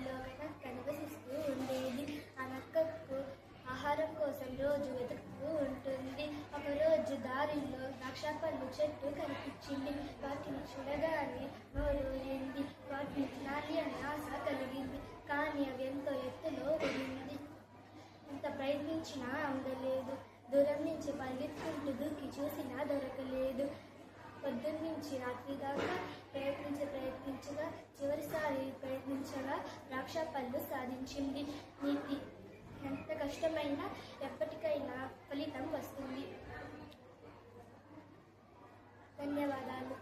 అడవిలో నక్క నివసిస్తూ ఉండేది. ఆ నక్కకు ఆహారం కోసం రోజు వెతుకుతూ ఉంటుంది. ఒకరోజు దారిలో ద్రాక్షపళ్ళు చెట్టు కనిపించింది. వాటిని చూడగానే నోరు ఊరింది. వాటిని తినాలి అని ఆశ కలిగింది. కానీ అవి ఎంతో ఎత్తులో ఉంది. ఎంత ప్రయత్నించినా అందలేదు. దూరం నుంచి పరిగెత్తుకుంటూ దూకి చూసినా దొరకలేదు. పొద్దున్నుంచి రాత్రి దాకా ప్రయత్నించగా చివరిసారి ప్రయత్నించగా ద్రాక్షపళ్ళు సాధించింది. నీతి ఎంత కష్టమైనా ఎప్పటికైనా ఫలితం వస్తుంది. ధన్యవాదాలు.